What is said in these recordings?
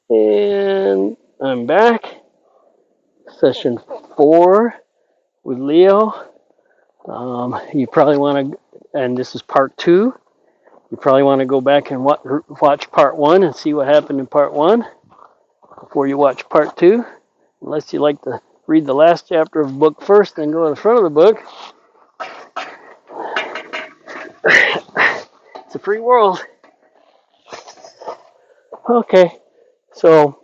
And I'm back. Session 4 with Leo. You probably want to, and this is part 2. You probably want to go back and watch part 1 and see what happened in part 1 before you watch part 2. Unless you like to read the last chapter of the book first, then go to the front of the book. It's a free world. Okay, so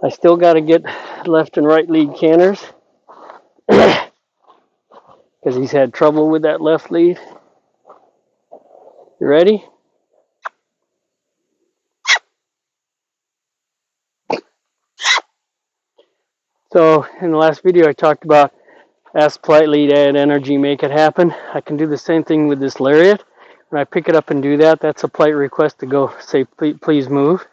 I still got to get left and right lead canners because he's had trouble with that left lead. You ready? So in the last video I talked about ask politely to add energy, make it happen. I can do the same thing with this lariat. When I pick it up and do that, that's a polite request to go say, please move.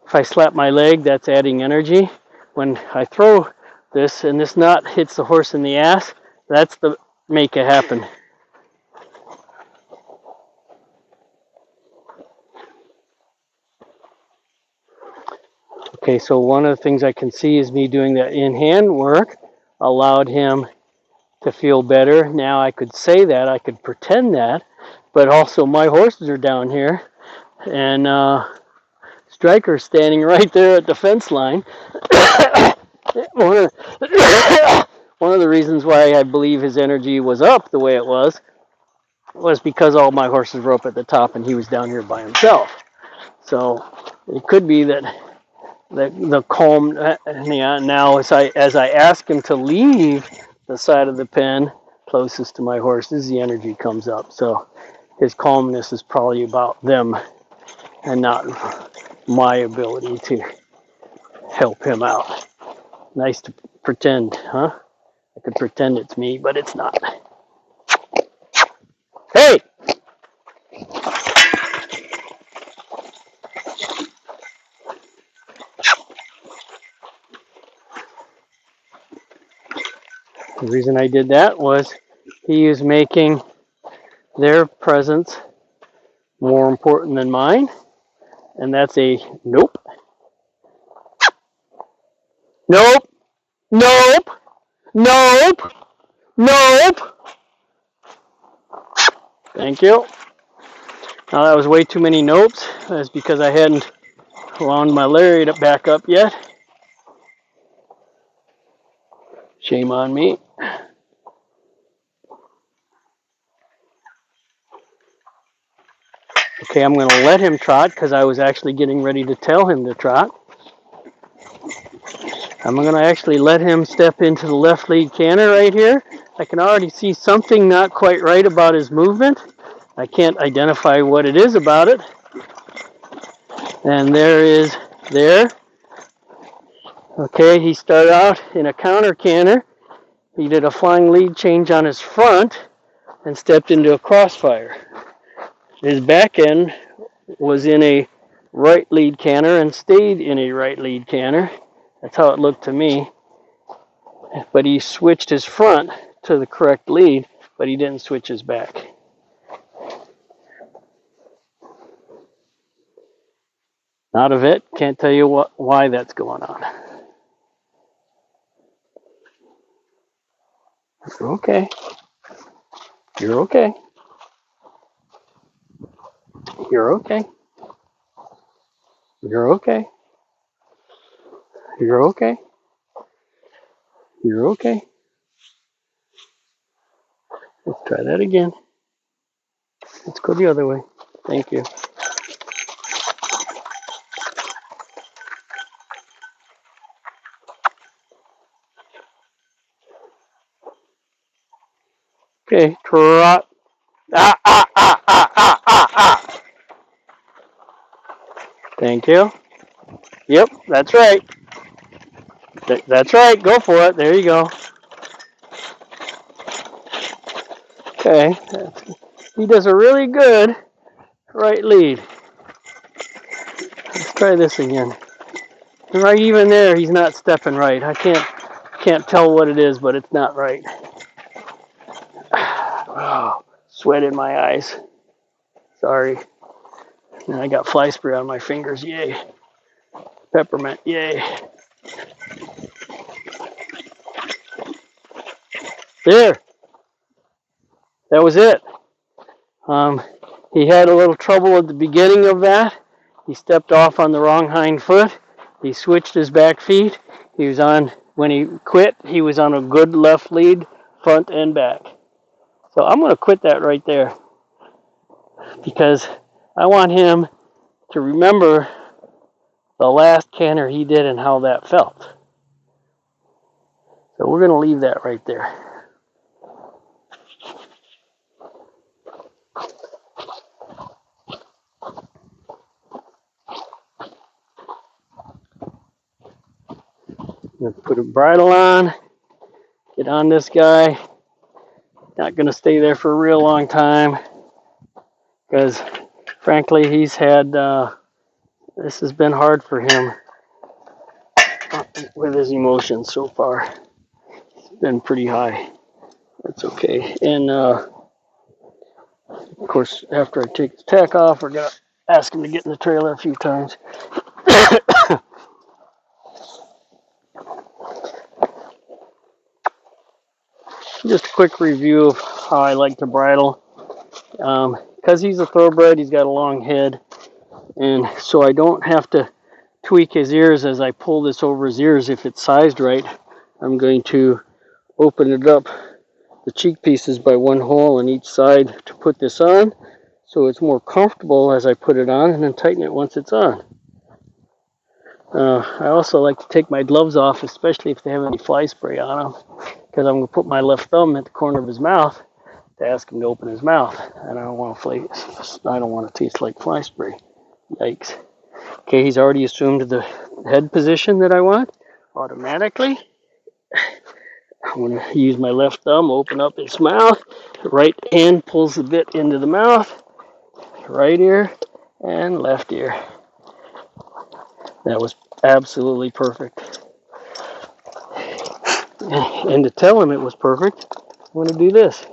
If I slap my leg, that's adding energy. When I throw this and this knot hits the horse in the ass, that's the make it happen. Okay, so one of the things I can see is me doing that in-hand work allowed him to feel better. Now I could say that, I could pretend that, but also my horses are down here, and Striker's standing right there at the fence line. One of the reasons why I believe his energy was up the way it was because all my horses were up at the top and he was down here by himself. So it could be that the calm now as I ask him to leave the side of the pen closest to my horses, the energy comes up. So his calmness is probably about them and not my ability to help him out. Nice to pretend, huh? I could pretend it's me, but it's not. Hey! The reason I did that was he is making their presence more important than mine, and that's a nope. Nope! Nope! Nope! Nope! Thank you. Now that was way too many nopes. That's because I hadn't wound my lariat back up yet. Shame on me. Okay, I'm going to let him trot because I was actually getting ready to tell him to trot. I'm going to actually let him step into the left lead canter right here. I can already see something not quite right about his movement. I can't identify what it is about it. And there. Okay, he started out in a counter canter. He did a flying lead change on his front and stepped into a crossfire. His back end was in a right lead canter and stayed in a right lead canter. That's how it looked to me. But he switched his front to the correct lead, but he didn't switch his back. Not a vet, can't tell you why that's going on. You're okay. You're okay. You're okay. You're okay. You're okay. You're okay. Let's try that again. Let's go the other way. Thank you. Okay, trot. Ah, ah, ah, ah, ah, ah, ah. Thank you. Yep, that's right. That's right. Go for it. There you go. Okay. He does a really good right lead. Let's try this again. Right even there, he's not stepping right. I can't tell what it is, but it's not right. Oh, sweat in my eyes. Sorry. And I got fly spray on my fingers. Yay. Peppermint, yay. There, that was it. He had a little trouble at the beginning of that. He stepped off on the wrong hind foot. He switched his back feet. He was on, when he quit, he was on a good left lead, front and back. So I'm going to quit that right there because I want him to remember the last canter he did and how that felt. So we're going to leave that right there. I'm going to put a bridle on, get on this guy. Not going to stay there for a real long time because, frankly, he's had, this has been hard for him with his emotions so far. It's been pretty high. That's okay. And, of course, after I take the tack off, we're going to ask him to get in the trailer a few times. Just a quick review of how I like to bridle. Because he's a thoroughbred, he's got a long head, and so I don't have to tweak his ears as I pull this over his ears. If it's sized right, I'm going to open it up, the cheek pieces, by one hole on each side to put this on, so it's more comfortable as I put it on, and then tighten it once it's on. I also like to take my gloves off, especially if they have any fly spray on them, because I'm going to put my left thumb at the corner of his mouth to ask him to open his mouth, and I don't want to taste like fly spray. Yikes. Okay, he's already assumed the head position that I want automatically. I'm going to use my left thumb, open up his mouth. The right hand pulls the bit into the mouth. Right ear and left ear. That was absolutely perfect. And to tell him it was perfect, I'm going to do this.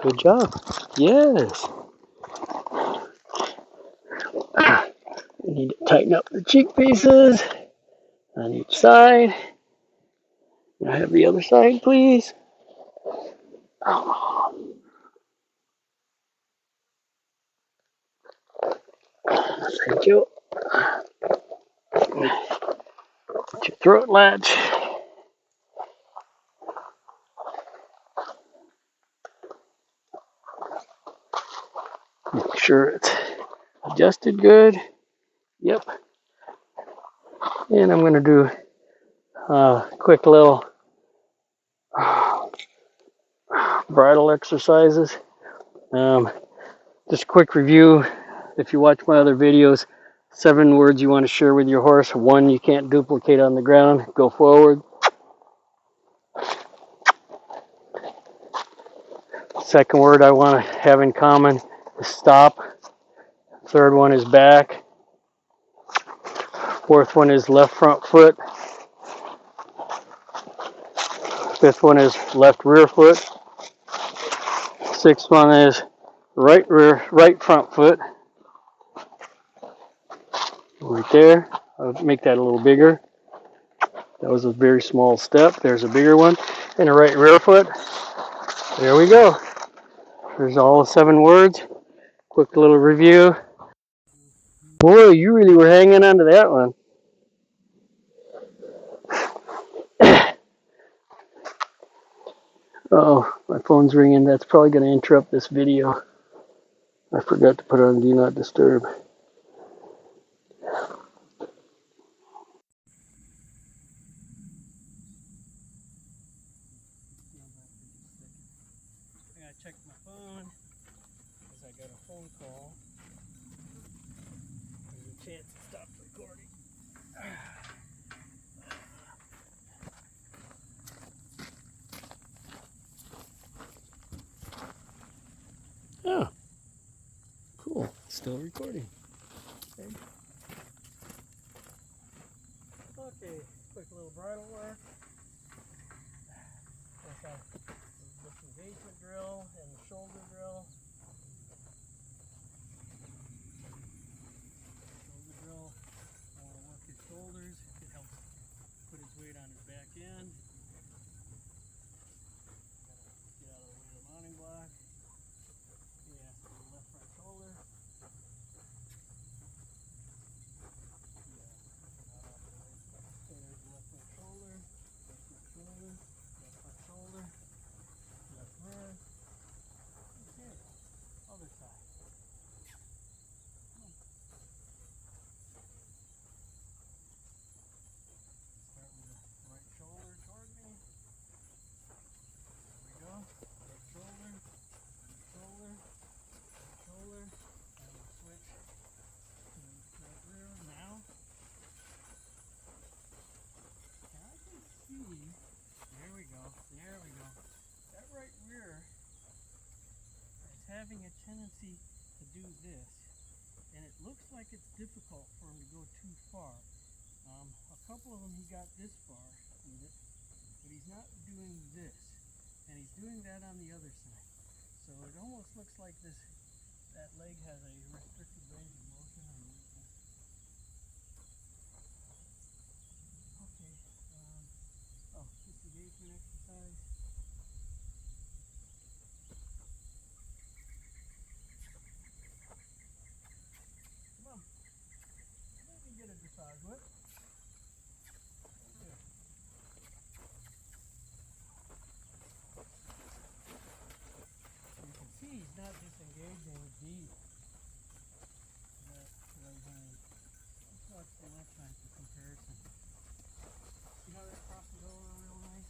Good job. Yes. I need to tighten up the cheek pieces on each side. Can I have the other side, please? Oh. Thank you. Get your throat latch. Make sure it's adjusted good. Yep. And I'm going to do quick little bridle exercises. Just a quick review. If you watch my other videos, 7 words you want to share with your horse. 1 you can't duplicate on the ground. Go forward. Second word I want to have in common is stop. Third one is back. Fourth one is left front foot. Fifth one is left rear foot. Sixth one is right front foot. Right there. I'll make that a little bigger. That was a very small step. There's a bigger one. And a right rear foot. There we go. There's all 7 words. Quick little review. Boy, you really were hanging on to that one. Oh, my phone's ringing. That's probably going to interrupt this video. I forgot to put on Do Not Disturb. I gotta check my phone because I got a phone call. There's a chance it stopped recording. Oh, cool. Still recording. Okay, quick little bridle work. This engagement drill and the shoulder drill. having a tendency to do this, and it looks like it's difficult for him to go too far. A couple of them he got this far with it, but he's not doing this, and he's doing that on the other side. So it almost looks like that leg has a restricted range of motion. Okay. Disengagement exercise. Come on. Let me get a dressage whip. Good. You can see he's not disengaging deep. That right hand. Let's watch the left hand for comparison. See how that crosses over real nice?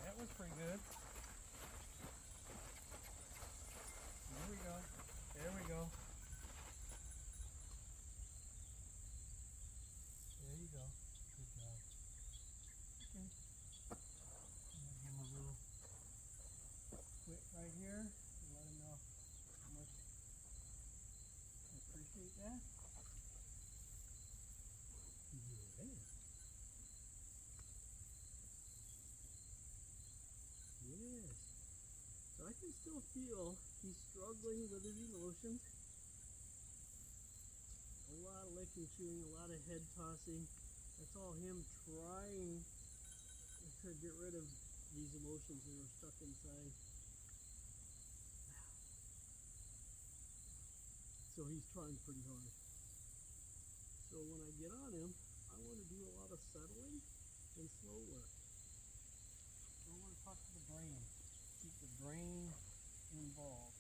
That was pretty good. There we go. There we go. There you go. Good job. Okay. I'm going to give him a little quit right here and let him know how much I appreciate that. Yeah. Yes. So I can still feel he's struggling with his emotions. A lot of licking, chewing, a lot of head tossing. That's all him trying to get rid of these emotions that are stuck inside. So he's trying pretty hard. So when I get on him, I want to do a lot of settling and slow work. I want to talk to the brain. Keep the brain involved.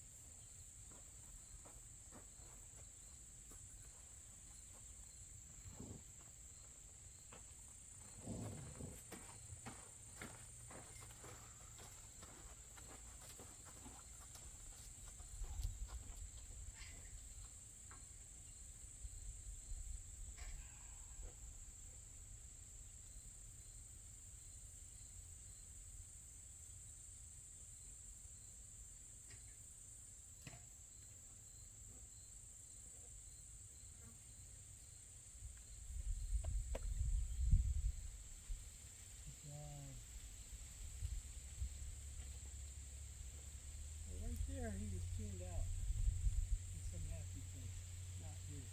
There, he was tuned out in some happy place, not here.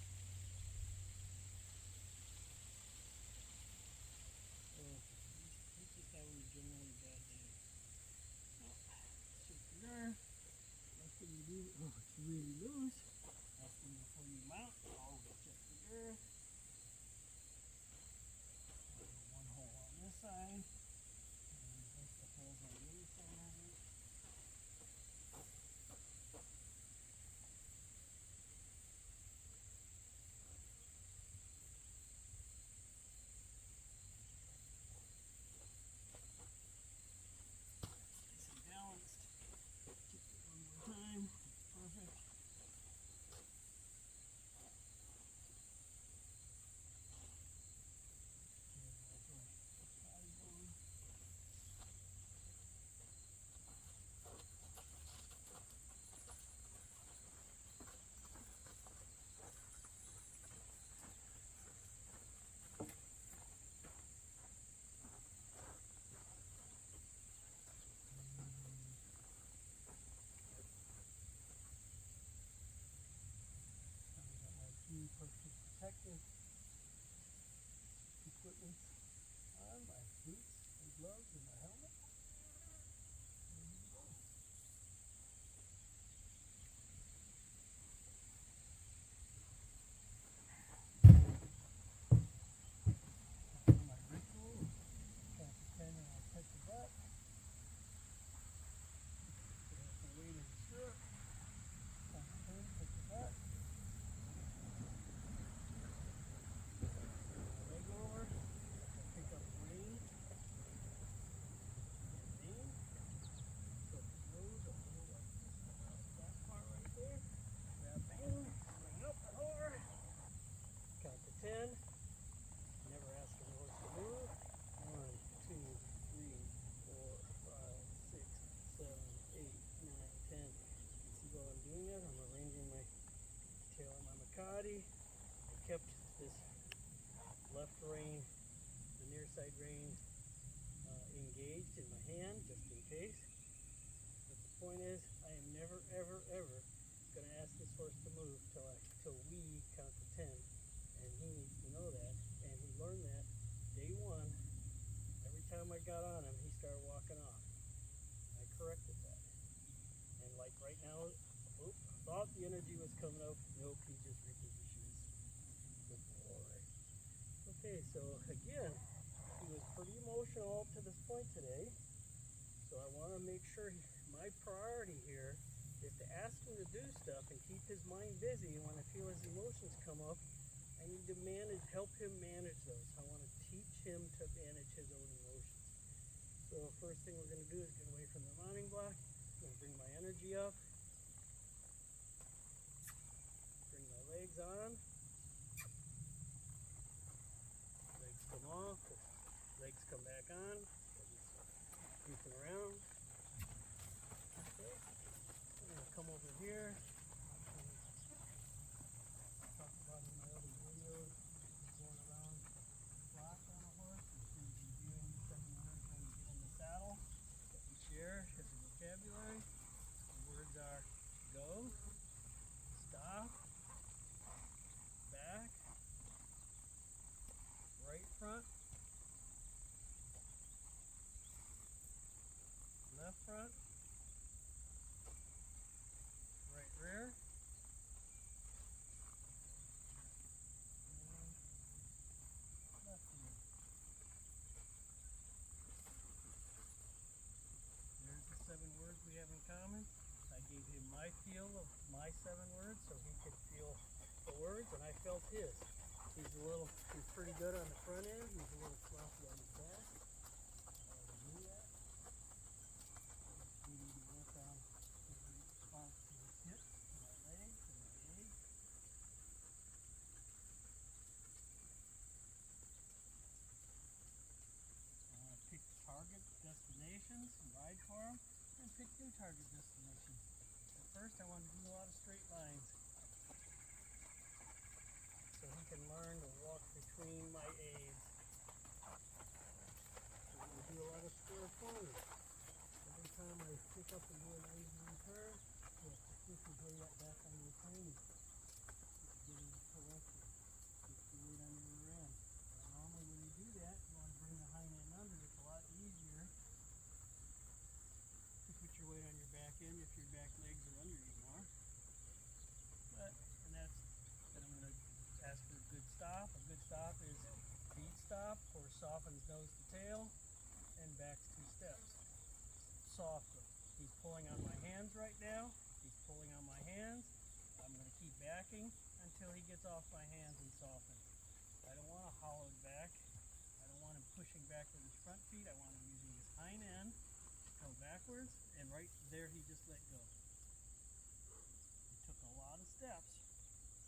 So he's just having a generally bad day. Well, check the girl. Last thing you do, oh, it's really loose. Last thing before you mount, always check the girl. One hole on this side, and replace the holes on the other side of it. Personal protective equipment on, my boots and gloves and my helmet. My ritual, tap the pen and I'll touch the butt. Put up my weight in the stirrup. Tap the pen, touch the butt. Leg over. left rein, the near side rein engaged in my hand, just in case. But the point is, I am never, ever, ever going to ask this horse to move till we count to 10. And he needs to know that. And he learned that day one. Every time I got on him, he started walking off. I corrected that. And like right now, thought the energy was coming up. Nope, he just repositions. Good boy. Okay, so again, he was pretty emotional up to this point today. So I want to make sure my priority here is to ask him to do stuff and keep his mind busy. And when I feel his emotions come up, I need to help him manage those. I want to teach him to manage his own emotions. So first thing we're going to do is get away from the mounting block. I'm going to bring my energy up. Bring my legs on. Legs come off. Legs come back on. Goofing around. Okay. I'm going to come over here. Talk about in my other videos, going around the block on a horse, and reviewing 7 words when you get in the saddle that we share as a vocabulary. The words are go, stop, back, right front, left front, right rear, and left rear. There's the 7 words we have in common. I gave him my feel of my 7 words so he could feel the words, and I felt his. He's pretty good on the front end. He's a little sloppy on the back. I already knew that. We need to work on his response to his hips, my legs, and my legs. I want to pick target destinations and ride for them, and pick new target destinations. At first, I want to do a lot of straight lines, so he can learn to walk between my aids. I'm going to do a lot of square corners. Every time I pick up and do a 90-degree turn, you have to push your weight back on your training. Get it corrected. Get your weight on your rear end. Normally when you do that, you want to bring the hind end under. It's a lot easier to put your weight on your back end if your back legs are under you more. Then I'm going to ask for a good stop. A good stop is feet stop, horse softens nose to tail, and backs 2 steps. Softly. He's pulling on my hands right now. He's pulling on my hands. I'm going to keep backing until he gets off my hands and softens. I don't want a hollowed back. I don't want him pushing back with his front feet. I want him using his hind end to come backwards, and right there he just let go. It took a lot of steps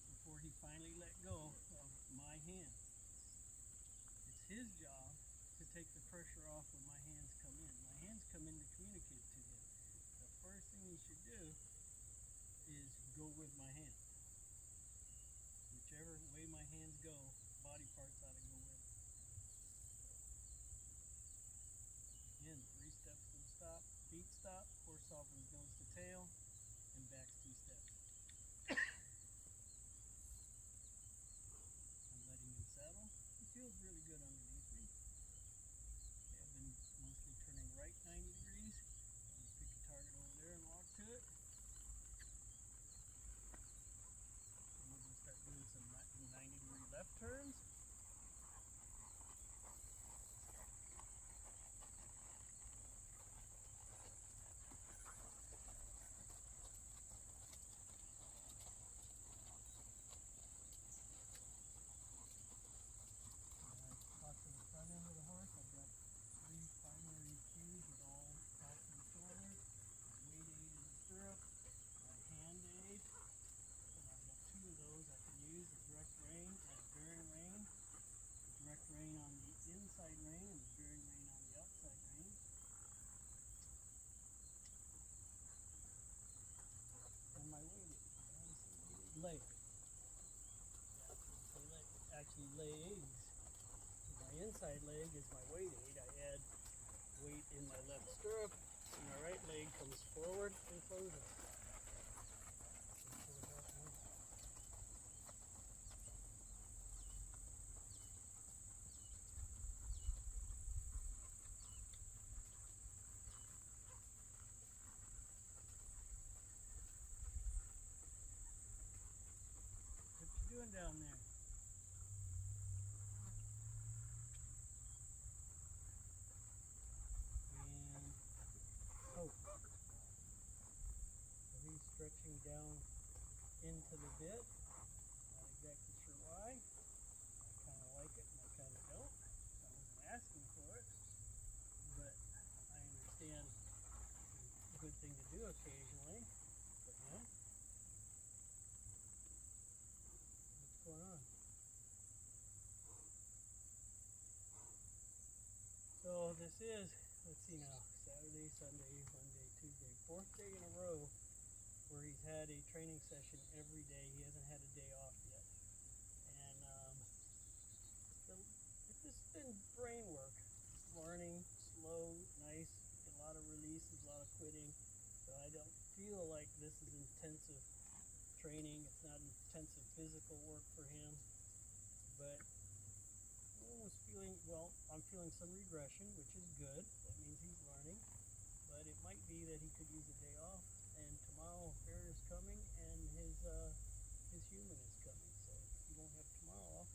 before he finally let go of my hands. It's his job to take the pressure off when my hands come in. My hands come in to communicate to him. The first thing he should do is go with my hands. Whichever way my hands go, body parts ought to go with it. Again, 3 steps to the stop, feet stop, horse softens nose to tail, and backs 2 steps. I'm letting him settle. He feels really good underneath me. Okay, I've been mostly turning right 90 degrees. I'm going to pick a target over there and walk to it. And we're going to start doing some 90-degree left turns. inside leg is my weight aid. I add weight in my left stirrup, and my right leg comes forward and closes. What you doing down there? And oh, so he's stretching down into the bit. Not exactly sure why. I kind of like it and I kind of don't. I wasn't asking for it, but I understand it's a good thing to do occasionally for him. What's going on? So this is, let's see now, Saturday, Sunday, Monday, Tuesday, 4th day in a row where he's had a training session every day. He hasn't had a day off yet. And this has been brain work. Just learning, slow, nice, a lot of releases, a lot of quitting. So I don't feel like this is intensive training. It's not intensive physical work for him. But almost feeling, well, I'm feeling some regression, which is good. That means he's learning. But it might be that he could use a day off. And tomorrow, Fair is coming, and his human is coming. So he won't have tomorrow off.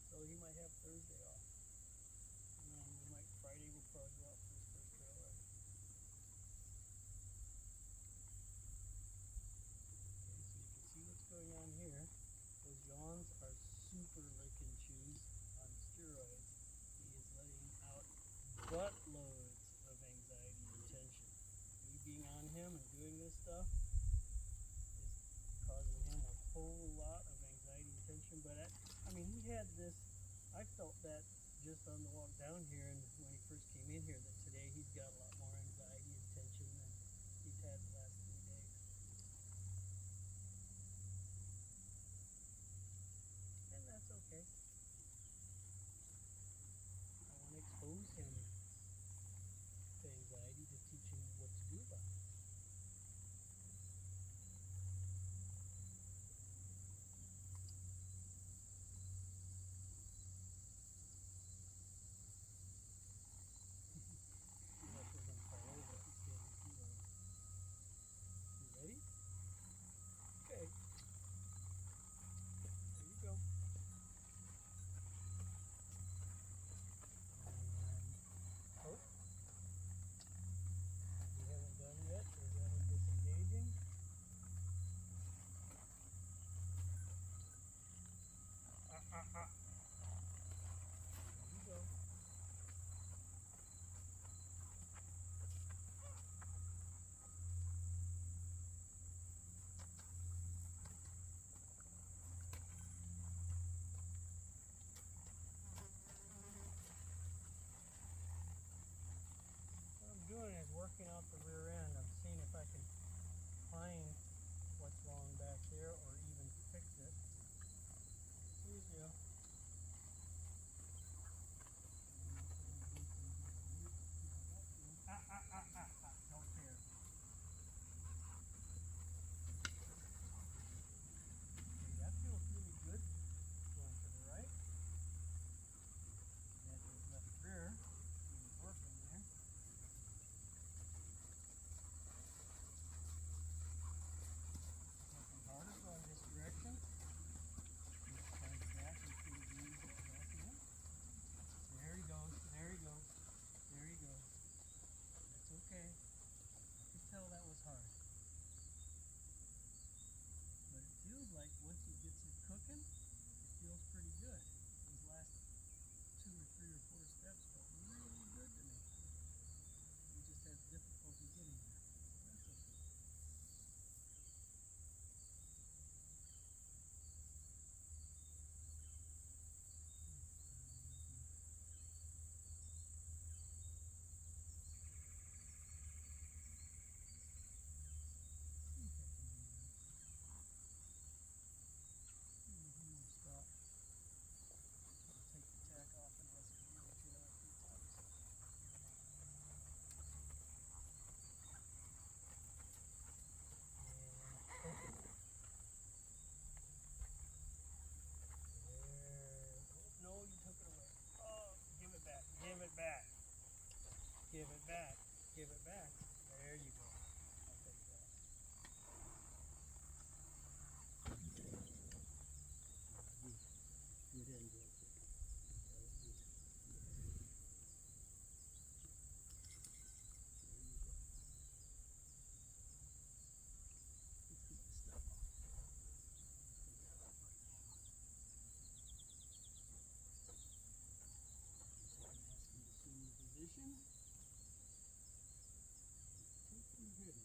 So he might have Thursday off. And then Friday we'll probably go out for his first trail ride. Okay, so you can see what's going on here. Those yawns are super lick and chews on steroids. He is letting out buttloads of anxiety and tension. Me being on him and doing this stuff is causing him a whole lot of anxiety and tension. But he had this, I felt that just on the walk down here and when he first came in here, that today he's got a lot more anxiety and tension than he's had the last 3 days. And that's okay. I want to expose him to anxiety to teach him what to do about it. You ready? Okay. There you go. Oh. We haven't done yet. We're going to disengaging. There you go. What I'm doing is working out the rear end. I'm seeing if I can find what's wrong back there or even fix it. Here's you. Don't care. Okay, that feels really good. Going to the right. That is left rear. Really working there. Working harder going this direction. Just trying to back and see the views that are backing in. There he goes. There he goes. There he goes. That's okay. I could tell that was hard. But it feels like once he gets it cooking, it feels pretty good. Those last 2 or 3 or 4 steps felt really good to me. He just has difficulty getting there. That's okay. Give it back. Give it back. There you go. I'll take that. Good end right there. Position. Good.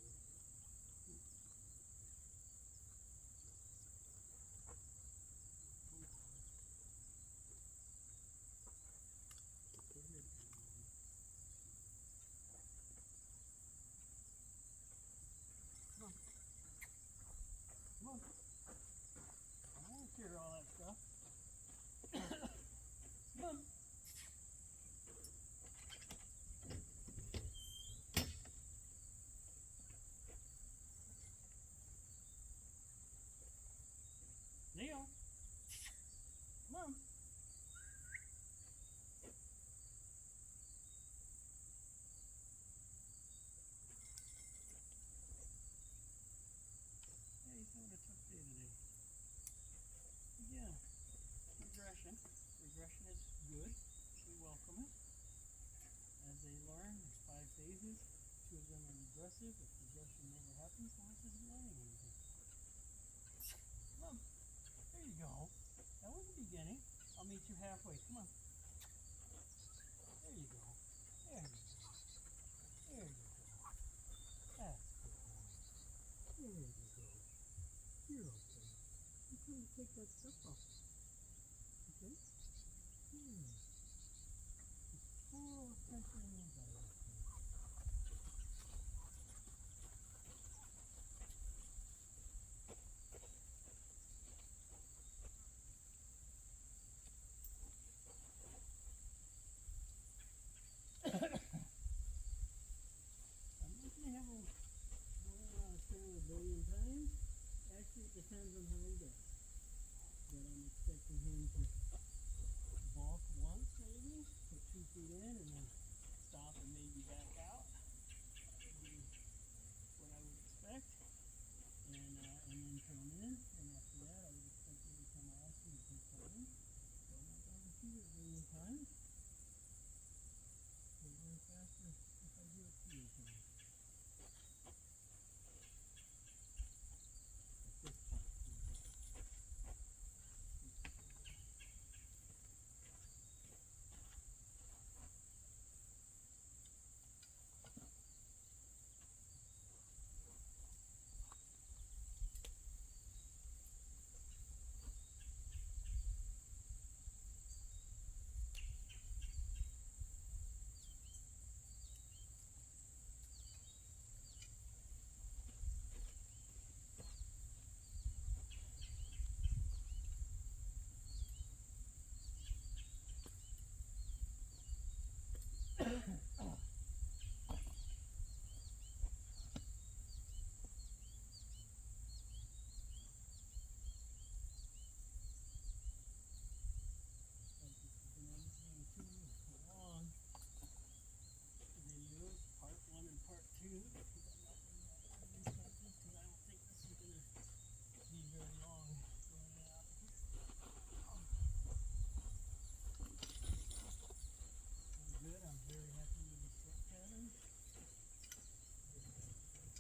Come on. Come on. I won't hear all that stuff. Come on. Leo. Come on. Hey, he's having a tough day today. Yeah. Regression. Regression is good. We welcome it. As they learn, there's 5 phases. 2 of them are regressive. If regression never happens, the horse isn't learning anything. Come on. There you go. That was the beginning. I'll meet you halfway. Come on. There you go. There you go. There you go. That's good, boy. There you go. You're okay. I'm trying to take that stuff off. Okay? Full attention in your direction. I'm not going to have him going around a turn a billion times. Actually, it depends on how he does. But I'm expecting him to balk once, maybe, put 2 feet in, and then stop and maybe back out. That would be what I would expect. And then turn in. And after that, I would expect every time I ask him to come in. So I'm not going to repeat it a billion times. We'll learn faster if I do it 2 times. At this point. Part 1 and part 2, because I'm not going to because I don't think this is going to be very long. I'm good. I'm very happy with the strut pattern.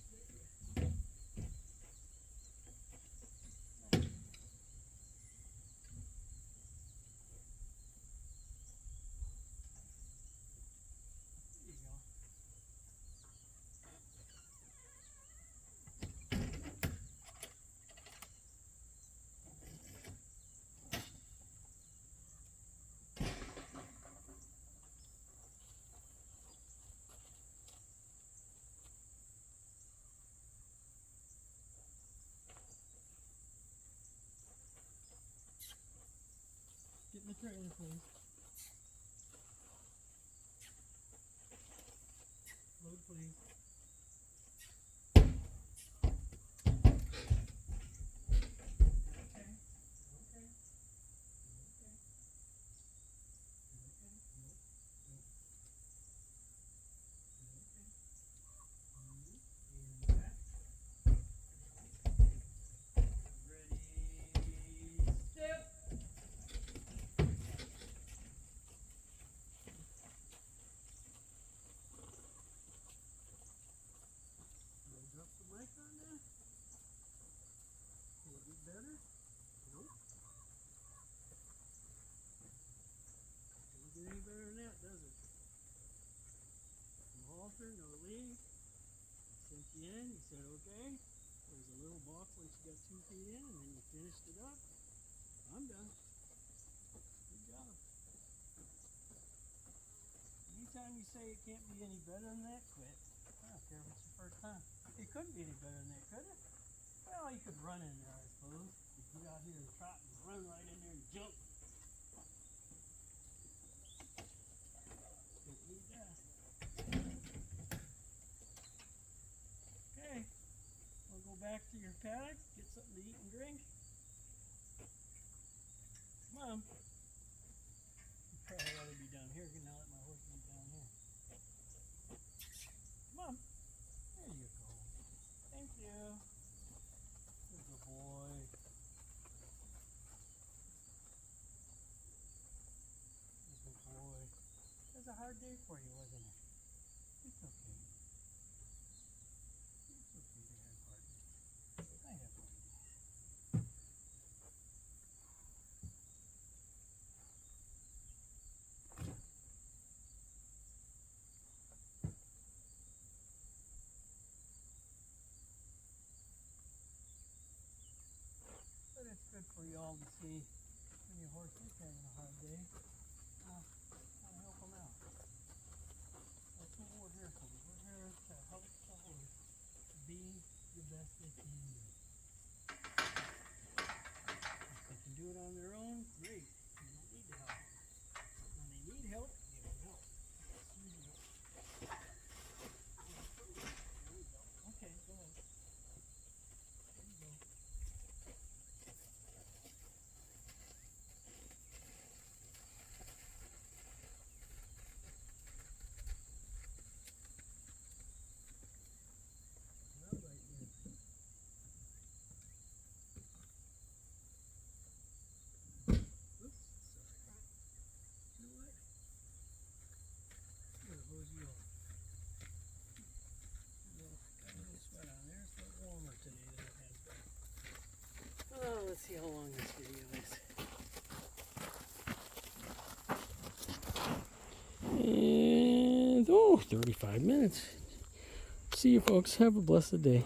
There you go. Get in the trailer, please. Load, please. Okay. Okay. Okay. Okay. Nope. Nope. no leak. Sent you in. He said, okay. There's a little balk once you got 2 feet in, and then you finished it up. I'm done. Good job. Anytime you say it can't be any better than that, quit. I don't care if it's your first time. It couldn't be any better than that, could it? Well, you could run in there, I suppose. You could get out here and trot and run right in there and jump. Don't need that. Okay, we'll go back to your paddock, get something to eat and drink. Come on. You'd probably rather be down here now that my horse is down here. Come on. There you go. Thank you. There's a boy. There's a boy. It was a hard day for you, wasn't it? It's okay. It's okay to have hard days. I have hard days. But it's good for you all to see when your horse is having a hard day. How to help them out. That's what we're here for. We're here to help the horse be the best they can do. If they can do it on their own, great. You don't need help. When they need help, give them help. There we go. Okay, go ahead. There you go. Not right yet. Oops, sorry. You know what? I'm gonna hose you off. Got a little sweat on there. It's a little warmer today than it has been. Oh, let's see how long this video is. And, 35 minutes. See you folks. Have a blessed day.